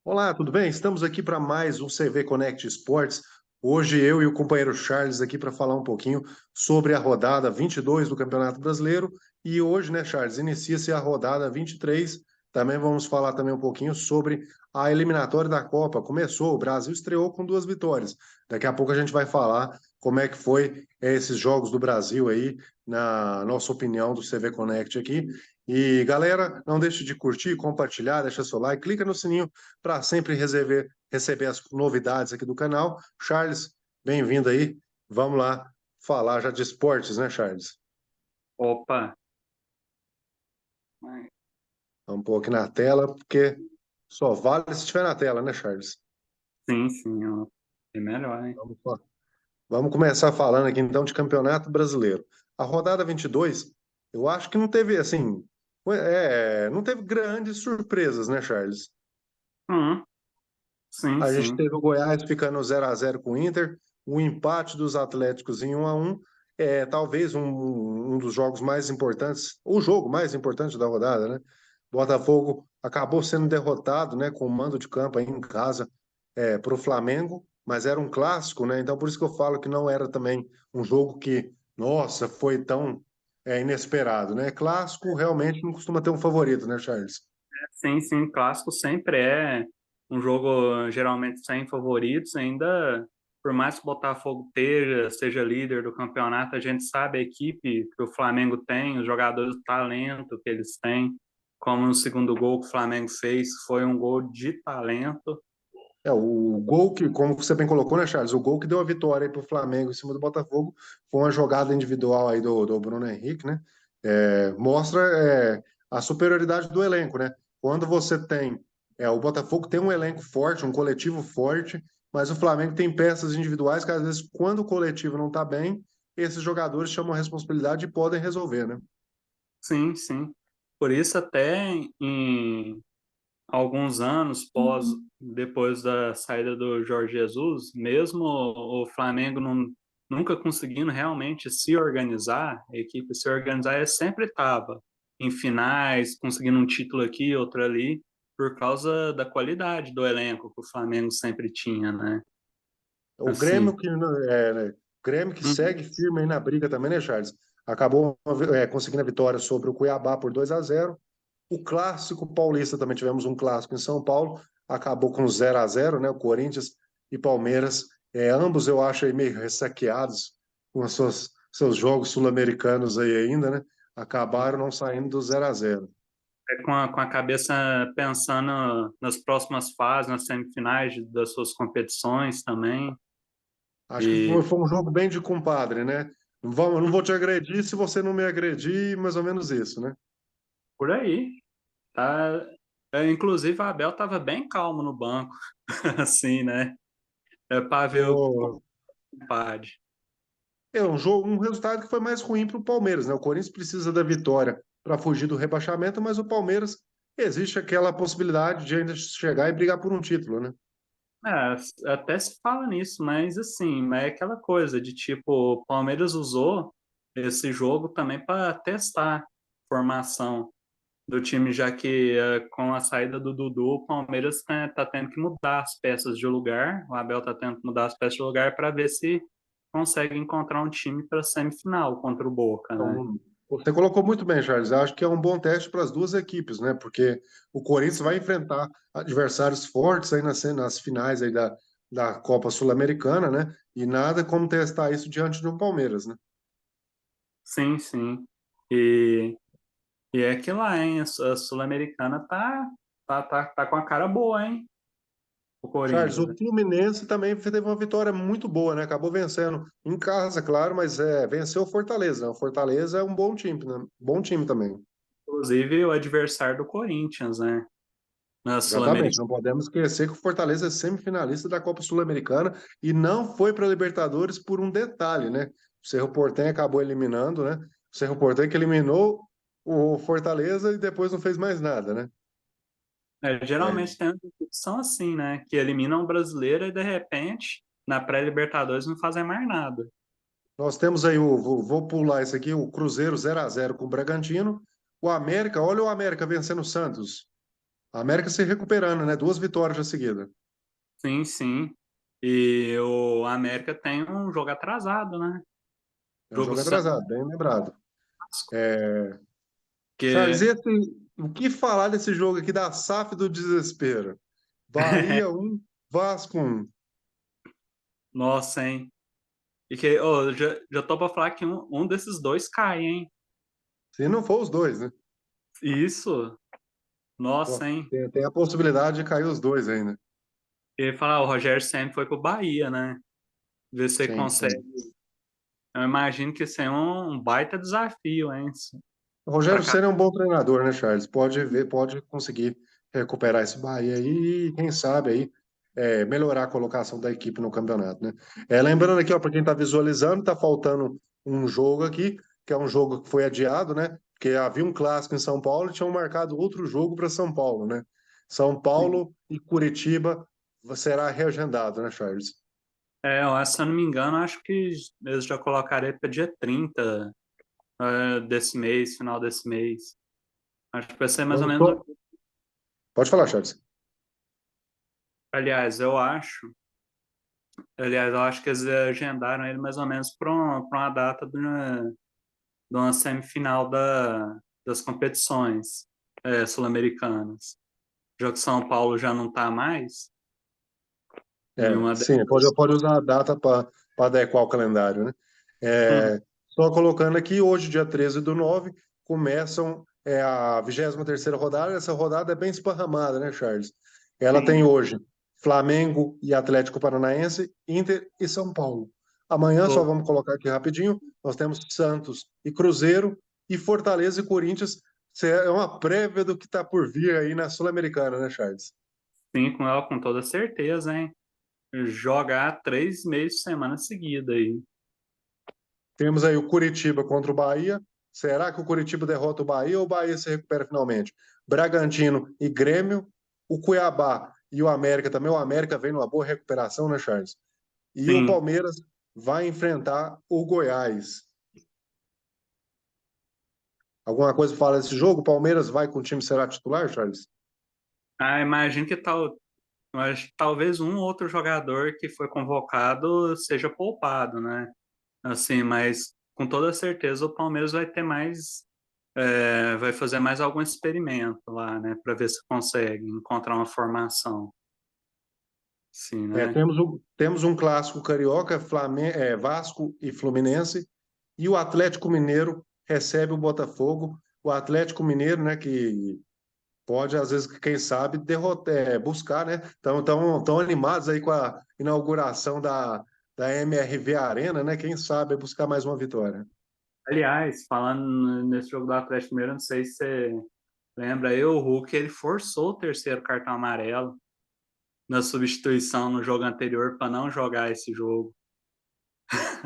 Olá, tudo bem? Estamos aqui para mais um CV Connect Esportes. Hoje eu e o companheiro Charles aqui para falar um pouquinho sobre a rodada 22 do Campeonato Brasileiro. E hoje, né, Charles, inicia-se a rodada 23. Também vamos falar também um pouquinho sobre a eliminatória da Copa. Começou, o Brasil estreou com 2 vitórias. Daqui a pouco a gente vai falar como é que foi esses jogos do Brasil aí, na nossa opinião do CV Connect aqui. E galera, não deixe de curtir, compartilhar, deixa seu like, clica no sininho para sempre receber as novidades aqui do canal. Charles, bem-vindo aí. Vamos lá falar já de esportes, né, Charles? Opa, Vamos pôr aqui na tela, porque só vale se estiver na tela, né, Charles? sim, sim, ó, é melhor, hein? Vamos, vamos começar falando aqui então de Campeonato Brasileiro. A rodada 22, eu acho que não teve assim, não teve grandes surpresas, né, Charles? Hum, sim, A gente sim, teve o Goiás ficando 0-0 com o Inter, o empate dos Atléticos em 1-1, talvez um dos jogos mais importantes, o jogo mais importante da rodada, né? Botafogo acabou sendo derrotado, né, com o mando de campo aí em casa para o Flamengo, mas era um clássico, né? Então por isso que eu falo que não era também um jogo que, nossa, foi tão inesperado, né? Clássico realmente não costuma ter um favorito, né, Charles? sim, clássico sempre é um jogo geralmente sem favoritos, ainda por mais que o Botafogo seja líder do campeonato, a gente sabe a equipe que o Flamengo tem, os jogadores, o talento que eles têm, como no segundo gol que o Flamengo fez, foi um gol de talento. O gol que, como você bem colocou, né, Charles? O gol que deu a vitória para o Flamengo em cima do Botafogo foi uma jogada individual aí do Bruno Henrique, né? Mostra a superioridade do elenco, né? Quando você tem. O Botafogo tem um elenco forte, um coletivo forte, mas o Flamengo tem peças individuais que, às vezes, quando o coletivo não está bem, esses jogadores chamam a responsabilidade e podem resolver, né? Sim, sim. Por isso até em alguns anos depois da saída do Jorge Jesus, mesmo o Flamengo nunca conseguindo realmente se organizar, a equipe se organizar, ele sempre estava em finais, conseguindo um título aqui, outro ali, por causa da qualidade do elenco que o Flamengo sempre tinha, né? O Assim, Grêmio né, o Grêmio que uhum. segue firme aí na briga também, né, Charles? Acabou conseguindo a vitória sobre o Cuiabá por 2-0. O clássico paulista também tivemos um clássico em São Paulo, acabou com 0-0, né? O Corinthians e Palmeiras, ambos eu acho aí meio ressaqueados com seus jogos sul-americanos aí ainda, né? Acabaram não saindo do 0-0. É com a cabeça pensando nas próximas fases, nas semifinais das suas competições também. Acho que E foi um jogo bem de compadre, né? Não vou te agredir se você não me agredir, mais ou menos isso, né? por aí. Tá, inclusive, a Abel estava bem calmo no banco, assim, né? Para ver o O, compadre. um resultado que foi mais ruim para o Palmeiras, né? O Corinthians precisa da vitória para fugir do rebaixamento, mas o Palmeiras existe aquela possibilidade de ainda chegar e brigar por um título, né? Até se fala nisso, mas assim, é aquela coisa de tipo, o Palmeiras usou esse jogo também para testar a formação do time, já que com a saída do Dudu, o Palmeiras tá tendo que mudar as peças de lugar, o Abel tá tendo que mudar as peças de lugar para ver se consegue encontrar um time para semifinal contra o Boca, né? Então, você colocou muito bem, Charles. Eu acho que é um bom teste para as duas equipes, né? Porque o Corinthians vai enfrentar adversários fortes aí nas finais aí da Copa Sul-Americana, né? E nada como testar isso diante do Palmeiras, né? Sim, sim. E, e é que lá, hein? A Sul-Americana tá com a cara boa, hein? O Charles, Corinthians. o Fluminense também teve uma vitória muito boa, né? Acabou vencendo em casa, claro, mas venceu o Fortaleza, né? O Fortaleza é um bom time, né? Bom time também. Inclusive o adversário do Corinthians, né? Na Exatamente, Sul-Americana. não podemos esquecer que o Fortaleza é semifinalista da Copa Sul-Americana e não foi para a Libertadores por um detalhe, né? O Cerro Porteño acabou eliminando, né? O Cerro Porteño que eliminou o Fortaleza e depois não fez mais nada, né? É, Geralmente tem uma competição assim, né? Que eliminam o brasileiro e de repente, na pré-Libertadores, não fazem mais nada. nós temos aí, vou pular isso aqui, o Cruzeiro 0-0 com o Bragantino. O América, olha o América vencendo o Santos. A América se recuperando, né? 2 vitórias já seguidas. Sim, sim. E o América tem um jogo atrasado, né? É um Jogo jogo Santos, atrasado, bem lembrado. Charles, que e o que falar desse jogo aqui da SAF do desespero? Bahia 1, Vasco 1. nossa, hein? E que, ô, já tô pra falar que um desses dois cai, hein? Se não for os dois, né? Isso, nossa, Pô, hein? tem a possibilidade de cair os dois ainda. E falar, o Rogério Ceni foi pro Bahia, né? Ver se você Sim, consegue. sim. Eu imagino que isso é um baita desafio, hein? O Pra Rogério cá. Ceni é um bom treinador, né, Charles? Pode ver, pode conseguir recuperar esse Bahia aí e, quem sabe, aí, melhorar a colocação da equipe no campeonato, né? Lembrando aqui, ó, para quem está visualizando, está faltando um jogo aqui, que é um jogo que foi adiado, né? Porque havia um clássico em São Paulo e tinham marcado outro jogo para São Paulo, né? São Sim. Paulo e Curitiba será reagendado, né, Charles? Se eu não me engano, acho que eles já colocaram para dia 30 desse mês, final desse mês. Acho que vai ser mais ou Vamos menos. só- Pode falar, Charles. Aliás, eu acho que eles agendaram ele mais ou menos para uma data de uma semifinal das competições sul-americanas. Já que São Paulo já não está mais em uma Sim, pode, dessas. pode usar a data para adequar o calendário, né? Uhum. Só colocando aqui, hoje, dia 13/9, começam a 23ª rodada. Essa rodada é bem esparramada, né, Charles? Ela tem Sim. hoje Flamengo e Atlético Paranaense, Inter e São Paulo. Amanhã, só vamos colocar aqui rapidinho, nós temos Santos e Cruzeiro e Fortaleza e Corinthians. Isso é uma prévia do que está por vir aí na Sul-Americana, né, Charles? Sim, com ela, com toda certeza, hein? Jogar 3 meses de semana seguida aí. Temos aí o Curitiba contra o Bahia. Será que o Curitiba derrota o Bahia ou o Bahia se recupera finalmente? Bragantino e Grêmio, o Cuiabá e o América também. O América vem numa boa recuperação, né, Charles? E o Sim. Palmeiras vai enfrentar o Goiás. Alguma coisa fala desse jogo? O Palmeiras vai com o time será titular, Charles? Imagino que talvez um outro jogador que foi convocado seja poupado, né? Assim, mas com toda certeza o Palmeiras vai ter vai fazer mais algum experimento lá, né? Para ver se consegue encontrar uma formação. Sim, né? Temos um clássico carioca, Vasco e Fluminense, e o Atlético Mineiro recebe o Botafogo. O Atlético Mineiro, né, que pode, às vezes, quem sabe, buscar, né? Tão animados aí com a inauguração da MRV Arena, né? Quem sabe buscar mais uma vitória. Aliás, falando nesse jogo do Atlético Mineiro, não sei se você lembra aí, o Hulk ele forçou o terceiro cartão amarelo na substituição no jogo anterior para não jogar esse jogo.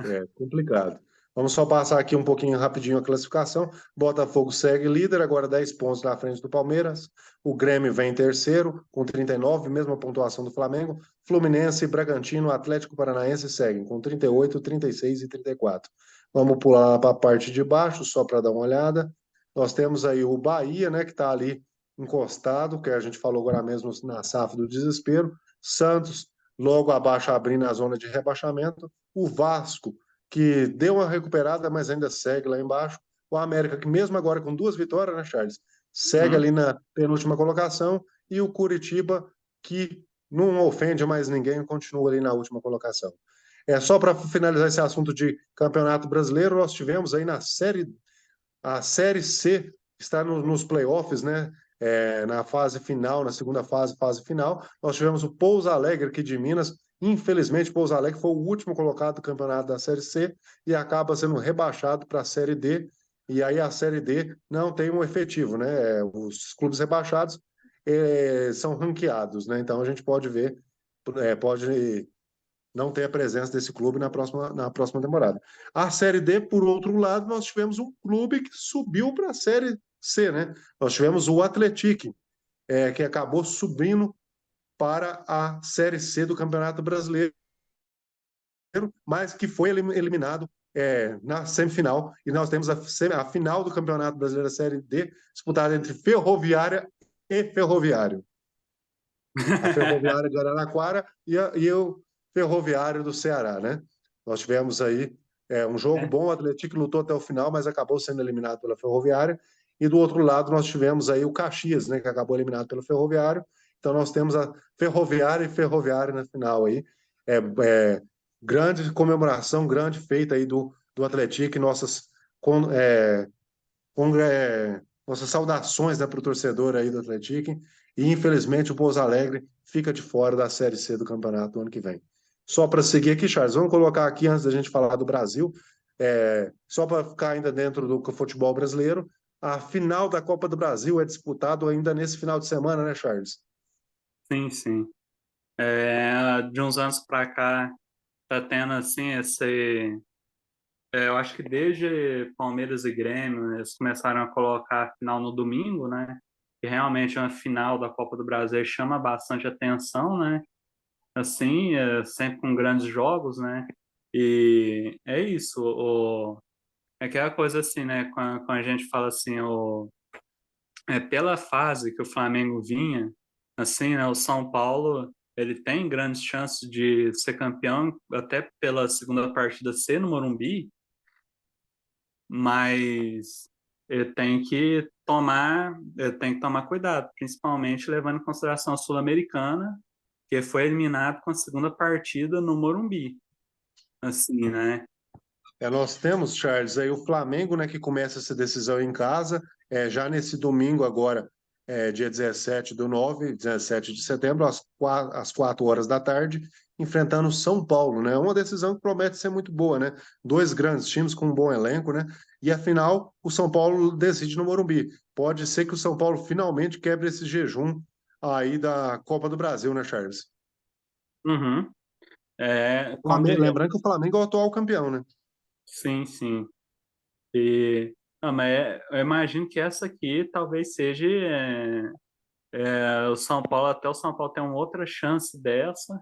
É complicado. Vamos só passar aqui um pouquinho rapidinho a classificação. Botafogo segue líder, agora 10 pontos na frente do Palmeiras. O Grêmio vem em terceiro, com 39, mesma pontuação do Flamengo. Fluminense, Bragantino, Atlético Paranaense seguem com 38, 36 e 34. Vamos pular para a parte de baixo, só para dar uma olhada. Nós temos aí o Bahia, né, que está ali encostado, que a gente falou agora mesmo na SAF do desespero. Santos, logo abaixo, abrindo a zona de rebaixamento. O Vasco, que deu uma recuperada, mas ainda segue lá embaixo. O América, que mesmo agora com 2 vitórias, né, Charles? Segue Uhum. ali na penúltima colocação. E o Curitiba, que não ofende mais ninguém, continua ali na última colocação. Só para finalizar esse assunto de Campeonato Brasileiro, nós tivemos aí a Série C está nos playoffs, né? Na fase final, na segunda fase final. Nós tivemos o Pouso Alegre aqui de Minas. Infelizmente, o Pouso Alegre foi o último colocado do campeonato da Série C e acaba sendo rebaixado para a Série D. E aí a Série D não tem um efetivo, né? Os clubes rebaixados são ranqueados, né? Então a gente pode ver, pode não ter a presença desse clube na próxima temporada. A Série D, por outro lado, nós tivemos um clube que subiu para a Série C, né? Nós tivemos o Atlético, que acabou subindo para a Série C do Campeonato Brasileiro, mas que foi eliminado na semifinal. E nós temos a final do Campeonato Brasileiro, a Série D, disputada entre Ferroviária e Ferroviário. A Ferroviária de Araraquara e o Ferroviário do Ceará, né? Nós tivemos aí um jogo É, bom, o Atlético lutou até o final, mas acabou sendo eliminado pela Ferroviária. E do outro lado nós tivemos aí o Caxias, né, que acabou eliminado pelo Ferroviário. Então nós temos a Ferroviária e Ferroviária na final aí. É, grande comemoração, grande feita aí do Atlético e nossas saudações, né, para o torcedor aí do Atlético. E infelizmente o Pouso Alegre fica de fora da Série C do campeonato do ano que vem. Só para seguir aqui, Charles, vamos colocar aqui antes da gente falar do Brasil, só para ficar ainda dentro do futebol brasileiro, a final da Copa do Brasil é disputado ainda nesse final de semana, né, Charles? sim, sim. De uns anos para cá, tá tendo assim eu acho que desde Palmeiras e Grêmio, eles começaram a colocar a final no domingo, né? Que realmente é uma final da Copa do Brasil chama bastante atenção, né? Assim, sempre com grandes jogos, né? E é isso, é aquela coisa assim, né? Quando a gente fala assim, pela fase que o Flamengo vinha, assim, né? O São Paulo, ele tem grandes chances de ser campeão, até pela segunda partida ser no Morumbi, mas ele tem que tomar cuidado, principalmente levando em consideração a Sul-Americana, que foi eliminado com a segunda partida no Morumbi, assim, né? Nós temos, Charles, aí o Flamengo, né, que começa essa decisão em casa, já nesse domingo agora, dia 17/9, 17 de setembro, às 4 horas da tarde, enfrentando o São Paulo, né? Uma decisão que promete ser muito boa, né? Dois grandes times com um bom elenco, né? E afinal, o São Paulo decide no Morumbi. Pode ser que o São Paulo finalmente quebre esse jejum aí da Copa do Brasil, né, Charles? Uhum. Como diria, Lembrando que o Flamengo é o atual campeão, né? sim, sim. Não, mas eu imagino que essa aqui talvez seja o São Paulo, até o São Paulo tem uma outra chance dessa,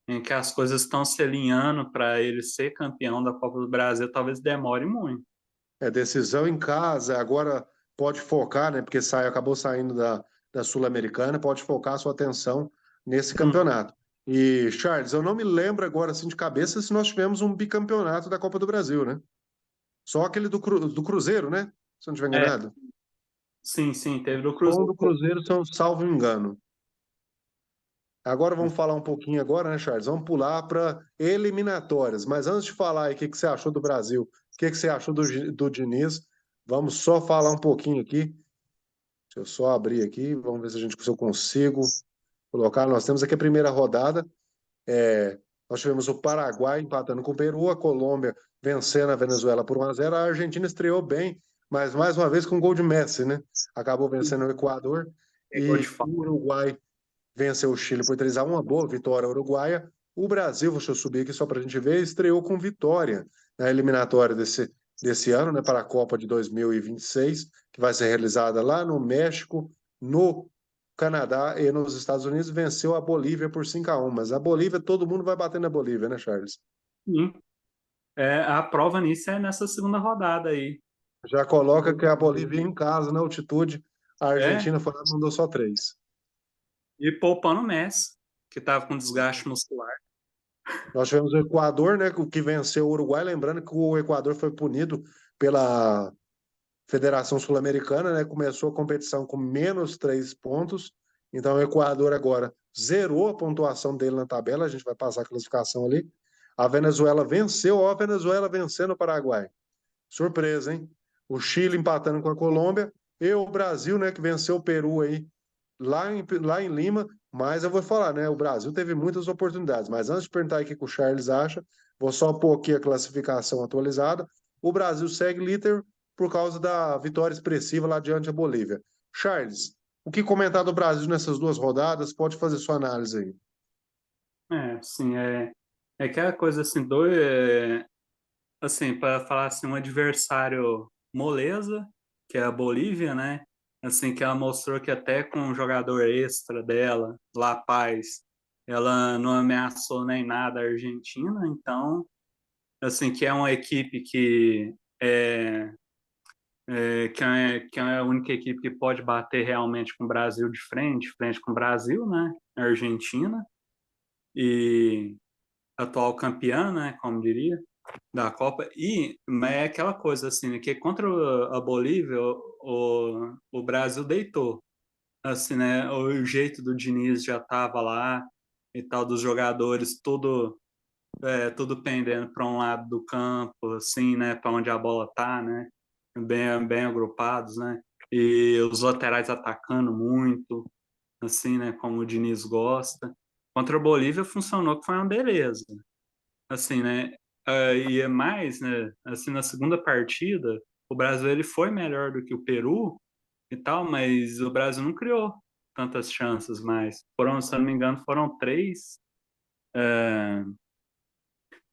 em que as coisas estão se alinhando para ele ser campeão da Copa do Brasil, talvez demore muito. Decisão em casa, agora pode focar, né? Porque acabou saindo da Sul-Americana, pode focar a sua atenção nesse Hum, campeonato. E, Charles, eu não me lembro agora assim de cabeça se nós tivemos um bicampeonato da Copa do Brasil, né? Só aquele do Cruzeiro, né? Se eu não estiver é, enganado. sim, sim, teve do Ou um Cruzeiro. do Cruzeiro, se eu salvo engano. Agora vamos falar um pouquinho agora, né, Charles? Vamos pular para eliminatórias. Mas antes de falar aí o que que você achou do Brasil, o que que você achou do Diniz, vamos só falar um pouquinho aqui. Deixa eu só abrir aqui, vamos ver se eu consigo colocar. Nós temos aqui a primeira rodada. É, Nós tivemos o Paraguai empatando com o Peru, a Colômbia vencendo a Venezuela por 1-0. A Argentina estreou bem, mas mais uma vez com um gol de Messi, né? Acabou vencendo o Equador Pegou de e fora. o Uruguai venceu o Chile por 3-1, uma boa vitória uruguaia. O Brasil, deixa eu subir aqui só para a gente ver, estreou com vitória na eliminatória desse ano, né, para a Copa de 2026, que vai ser realizada lá no México, no Canadá e nos Estados Unidos. Venceu a Bolívia por 5-1, mas a Bolívia, todo mundo vai bater na Bolívia, né, Charles? Sim. A prova nisso é nessa segunda rodada aí. Já coloca que a Bolívia em casa, na altitude, a É, Argentina foi lá e mandou só 3. e poupando o Messi, que estava com desgaste muscular. Nós tivemos o Equador, né, o que venceu o Uruguai, lembrando que o Equador foi punido pela Federação Sul-Americana, né, começou a competição com menos 3 pontos, então o Equador agora zerou a pontuação dele na tabela, a gente vai passar a classificação ali. A Venezuela venceu, ó, a Venezuela vencendo o Paraguai. Surpresa, hein? O Chile empatando com a Colômbia e o Brasil, né, que venceu o Peru aí lá em Lima, mas eu vou falar, né? O Brasil teve muitas oportunidades, mas antes de perguntar aqui o que o Charles acha, vou só pôr aqui a classificação atualizada. O Brasil segue líder por causa da vitória expressiva lá diante da Bolívia. Charles, o que comentar do Brasil nessas duas rodadas? Pode fazer sua análise aí. Sim, é aquela coisa assim, assim, para falar assim, um adversário moleza, que é a Bolívia, né? Assim, que ela mostrou que até com um jogador extra dela, La Paz, ela não ameaçou nem nada a Argentina, então, assim, que é uma equipe que é, que é a única equipe que pode bater realmente com o Brasil de frente com o Brasil, né? A Argentina, e atual campeã, né? Como diria, da Copa. Mas é aquela coisa assim, né, que contra a Bolívia, o Brasil deitou. Assim, né? O jeito do Diniz já estava lá e tal, dos jogadores, tudo pendendo para um lado do campo, assim, né? Para onde a bola tá, né? Bem agrupados, né? E os laterais atacando muito, assim, né? Como o Diniz gosta. Contra a Bolívia funcionou que foi uma beleza, assim, né? E é mais, né? Assim, na segunda partida, o Brasil ele foi melhor do que o Peru e tal, mas o Brasil não criou tantas chances mais. Foram, se eu não me engano, foram três. Se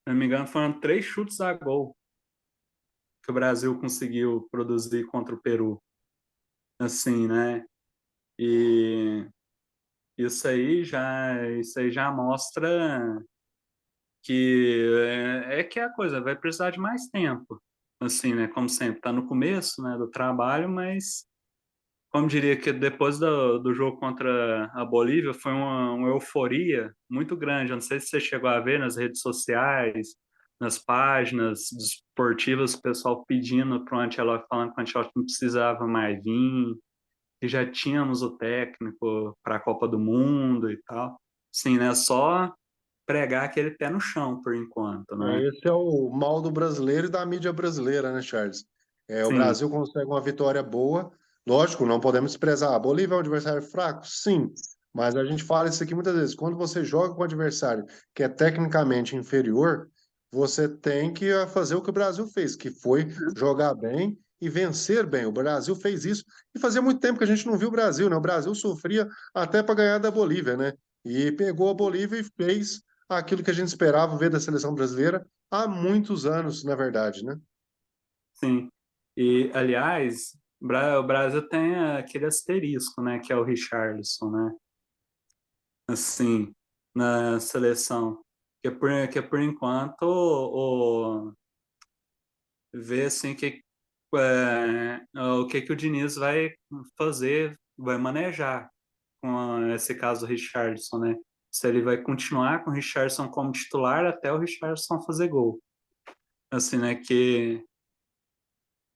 eu não me engano, foram três chutes a gol que o Brasil conseguiu produzir contra o Peru, assim, né? E isso aí já mostra que que é a coisa, vai precisar de mais tempo, assim, né? Como sempre, tá no começo, né, do trabalho, mas como diria que depois do jogo contra a Bolívia foi uma euforia muito grande. Eu não sei se você chegou a ver nas redes sociais, nas páginas esportivas, o pessoal pedindo para o Ancelotti, falando que o Ancelotti não precisava mais vir, que já tínhamos o técnico para a Copa do Mundo e tal. Sim, né? Só pregar aquele pé no chão por enquanto, né? Esse é o mal do brasileiro e da mídia brasileira, né, Charles? O Sim, Brasil consegue uma vitória boa. Lógico, não podemos desprezar. A Bolívia é um adversário fraco? Sim. Mas a gente fala isso aqui muitas vezes. Quando você joga com um adversário que é tecnicamente inferior, você tem que fazer o que o Brasil fez, que foi jogar bem e vencer bem. O Brasil fez isso. E fazia muito tempo que a gente não viu o Brasil, né? O Brasil sofria até para ganhar da Bolívia, né? E pegou a Bolívia e fez aquilo que a gente esperava ver da seleção brasileira há muitos anos, na verdade, né? sim. E, aliás, o Brasil tem aquele asterisco, né, que é o Richarlison, né? Assim, na seleção. Que por enquanto ver assim o que o Diniz vai fazer, vai manejar com esse caso do Richarlison, né? Se ele vai continuar com o Richarlison como titular até o Richarlison fazer gol. Assim, né? Que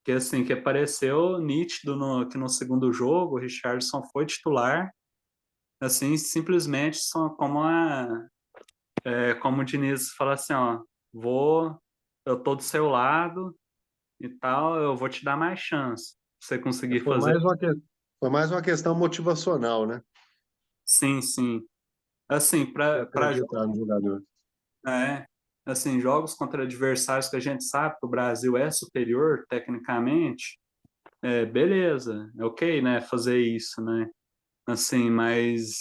assim, que apareceu nítido que no segundo jogo o Richarlison foi titular, assim, simplesmente só como o Diniz fala assim, ó, eu tô do seu lado e tal, eu vou te dar mais chance. Você conseguir Foi fazer? foi mais uma questão motivacional, né? Sim, sim. Assim, De para acreditar no jogador. jogos contra adversários que a gente sabe que o Brasil é superior tecnicamente, beleza, é ok, né, fazer isso, né? Assim, mas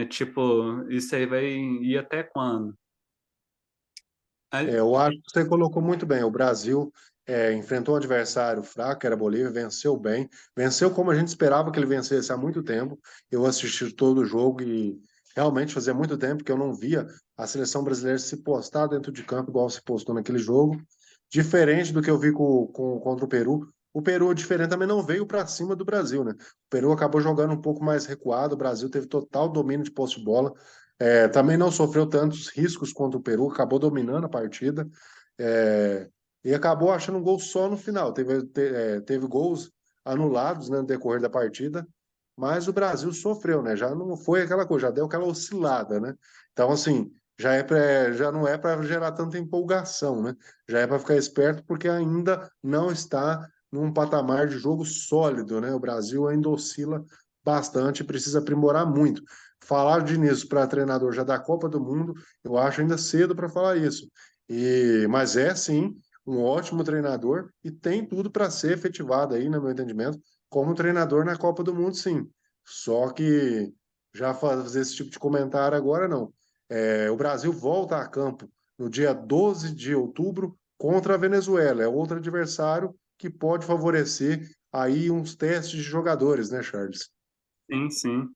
tipo, isso aí vai ir até quando? Aí, Eu acho que você colocou muito bem. O Brasil enfrentou um adversário fraco, que era a Bolívia, venceu bem, venceu como a gente esperava que ele vencesse há muito tempo. Eu assisti todo o jogo e realmente fazia muito tempo que eu não via a seleção brasileira se postar dentro de campo igual se postou naquele jogo. Diferente do que eu vi contra o Peru. O Peru, diferente, também não veio para cima do Brasil, né? O Peru acabou jogando um pouco mais recuado, o Brasil teve total domínio de posse de bola. Também não sofreu tantos riscos contra o Peru, acabou dominando a partida é, e acabou achando um gol só no final. Teve gols anulados, né, no decorrer da partida, mas o Brasil sofreu, né? Já não foi aquela coisa, já deu aquela oscilada, né? Então, assim, já não é para gerar tanta empolgação, né? Já é para ficar esperto porque ainda não está num patamar de jogo sólido, né? O Brasil ainda oscila bastante, precisa aprimorar muito. Falar de nisso para treinador já da Copa do Mundo, eu acho ainda cedo para falar isso. Mas é sim um ótimo treinador e tem tudo para ser efetivado aí, no meu entendimento, como treinador na Copa do Mundo, sim. Só que já fazer esse tipo de comentário agora não. O Brasil volta a campo no dia 12 de outubro contra a Venezuela. É outro adversário que pode favorecer aí uns testes de jogadores, né, Charles? sim, sim.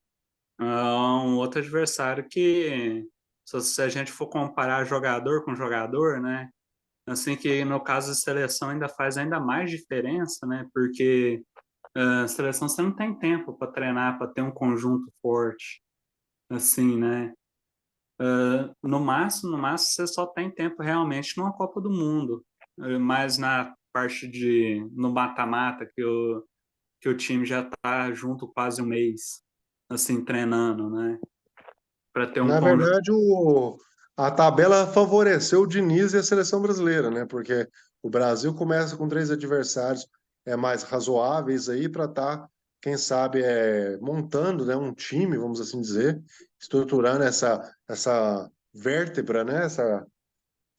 Um outro adversário que, se a gente for comparar jogador com jogador, né? Assim que no caso da seleção ainda faz ainda mais diferença, né? Porque a seleção você não tem tempo para treinar, para ter um conjunto forte, assim, né? No máximo, você só tem tempo realmente numa Copa do Mundo, mas na parte de no mata-mata que o time já está junto quase um mês, assim, treinando, né? Para ter um Na conjunto. verdade, a tabela favoreceu o Diniz e a seleção brasileira, né? Porque o Brasil começa com 3 adversários mais razoáveis aí para estar, quem sabe, montando, né, um time, vamos assim dizer, estruturando essa vértebra, né?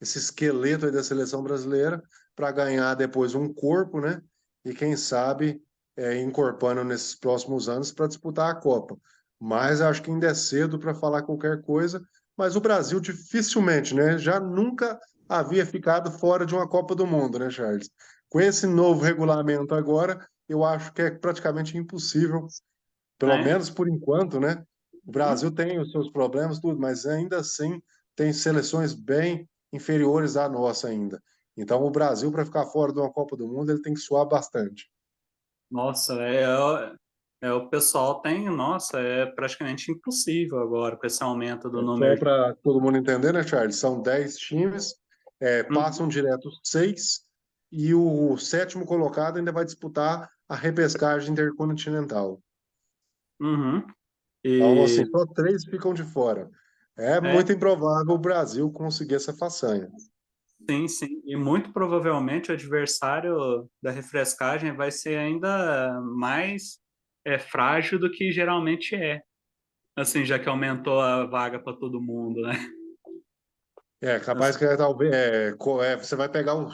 Esse esqueleto aí da seleção brasileira para ganhar depois um corpo, né? E quem sabe incorporando nesses próximos anos para disputar a Copa. Mas acho que ainda é cedo para falar qualquer coisa. Mas o Brasil dificilmente, né? Já nunca havia ficado fora de uma Copa do Mundo, né, Charles? Com esse novo regulamento agora, eu acho que é praticamente impossível, pelo Né? menos por enquanto, né? O Brasil tem os seus problemas, tudo, mas ainda assim tem seleções bem inferiores à nossa ainda. Então, o Brasil, para ficar fora de uma Copa do Mundo, ele tem que suar bastante. Nossa, o pessoal tem, nossa, é praticamente impossível agora com esse aumento do Só número. para todo mundo entender, né, Charles? São 10 times, passam Uhum, direto 6, e o sétimo colocado ainda vai disputar a repescagem intercontinental. uhum. Então, assim, E só 3 ficam de fora. É é, muito improvável o Brasil conseguir essa façanha. sim, sim. E muito provavelmente o adversário da refrescagem vai ser ainda mais frágil do que geralmente é. Assim, já que aumentou a vaga para todo mundo, né? Capaz que talvez você vai pegar o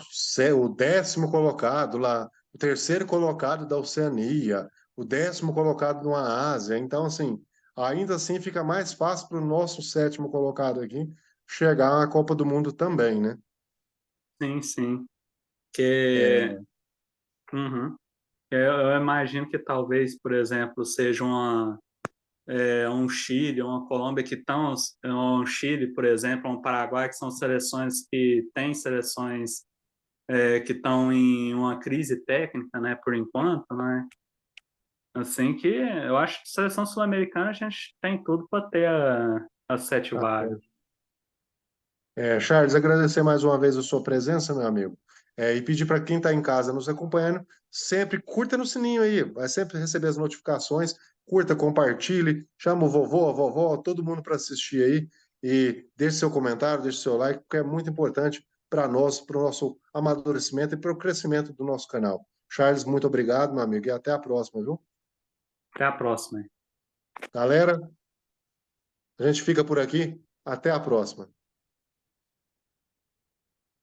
10º colocado lá, o terceiro colocado da Oceania, o 10º colocado numa Ásia. Então, assim, ainda assim fica mais fácil para o nosso sétimo colocado aqui chegar à Copa do Mundo também, né? Sim, sim. Que, É, uhum. Eu imagino que talvez, por exemplo, seja um Chile, uma Colômbia que estão, um Chile, por exemplo, um Paraguai, que são seleções que têm seleções que estão em uma crise técnica, né, por enquanto, né? Assim que eu acho que seleção sul-americana a gente tem tudo para ter as sete tá vagas. certo. Charles, agradecer mais uma vez a sua presença, meu amigo. E pedir para quem está em casa nos acompanhando, sempre curta no sininho aí, vai sempre receber as notificações, curta, compartilhe, chama o vovô, a vovó, todo mundo para assistir aí e deixe seu comentário, deixe seu like, porque é muito importante para nós, para o nosso amadurecimento e para o crescimento do nosso canal. Charles, muito obrigado, meu amigo, e até a próxima, viu? Até a próxima. Galera, a gente fica por aqui, até a próxima.